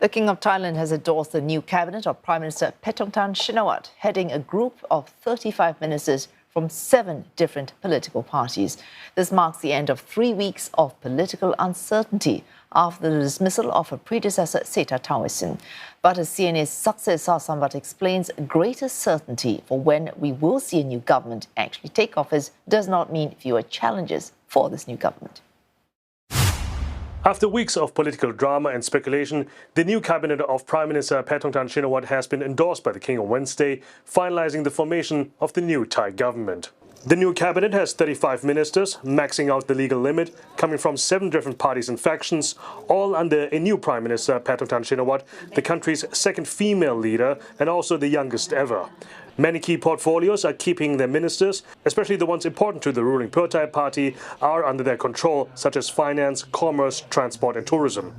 The King of Thailand has endorsed the new cabinet of Prime Minister Paetongtarn Shinawatra, heading a group of 35 ministers from 7 different political parties. This marks the end of 3 weeks of political uncertainty after the dismissal of her predecessor, Srettha Thavisin. But as CNA's Saksith Saiyasombut explains, greater certainty for when we will see a new government actually take office does not mean fewer challenges for this new government. After weeks of political drama and speculation, the new cabinet of Prime Minister Paetongtarn Shinawatra has been endorsed by the King on Wednesday, finalizing the formation of the new Thai government. The new cabinet has 35 ministers, maxing out the legal limit, coming from 7 different parties and factions, all under a new Prime Minister Paetongtarn Shinawatra, the country's second female leader and also the youngest ever. Many key portfolios are keeping their ministers, especially the ones important to the ruling Pheu Thai Party, are under their control, such as finance, commerce, transport and tourism.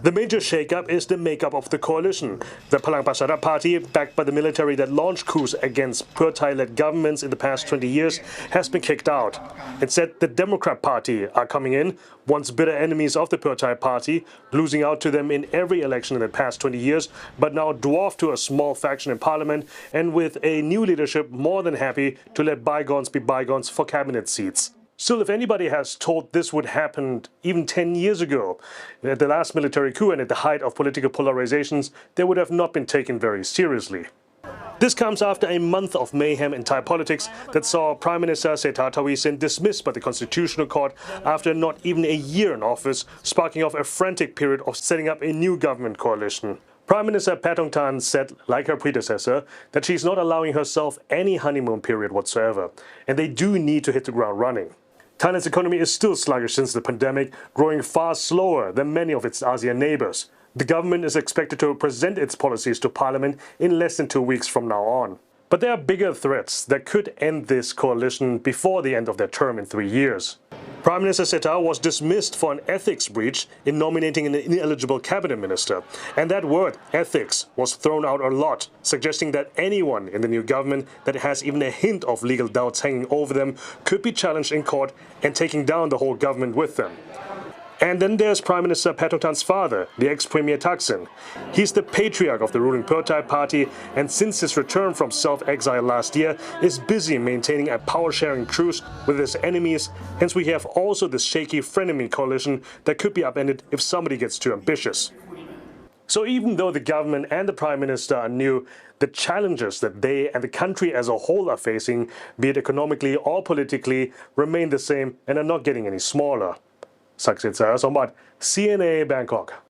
The major shake-up is the makeup of the coalition. The Pheu Thai Party, backed by the military that launched coups against Pheu Thai-led governments in the past 20 years, has been kicked out. Instead, the Democrat Party are coming in, once bitter enemies of the Pheu Thai Party, losing out to them in every election in the past 20 years, but now dwarfed to a small faction in parliament, and with a new leadership more than happy to let bygones be bygones for cabinet seats. Still, if anybody has thought this would happen even 10 years ago, at the last military coup and at the height of political polarizations, they would have not been taken very seriously. This comes after a month of mayhem in Thai politics that saw Prime Minister Srettha Thavisin dismissed by the Constitutional Court after not even a year in office, sparking off a frantic period of setting up a new government coalition. Prime Minister Paetongtarn said, like her predecessor, that she's not allowing herself any honeymoon period whatsoever, and they do need to hit the ground running. Thailand's economy is still sluggish since the pandemic, growing far slower than many of its ASEAN neighbors. The government is expected to present its policies to Parliament in less than 2 weeks from now on. But there are bigger threats that could end this coalition before the end of their term in 3 years. Prime Minister Srettha was dismissed for an ethics breach in nominating an ineligible cabinet minister. And that word, ethics, was thrown out a lot, suggesting that anyone in the new government that has even a hint of legal doubts hanging over them could be challenged in court and taking down the whole government with them. And then there's Prime Minister Paetongtarn's father, the ex-Premier Thaksin. He's the patriarch of the ruling Pheu Thai Party, and since his return from self-exile last year, is busy maintaining a power-sharing truce with his enemies. Hence we have also this shaky frenemy coalition that could be upended if somebody gets too ambitious. So even though the government and the Prime Minister are new, the challenges that they and the country as a whole are facing, be it economically or politically, remain the same and are not getting any smaller. Saksith Saiyasombut, CNA Bangkok.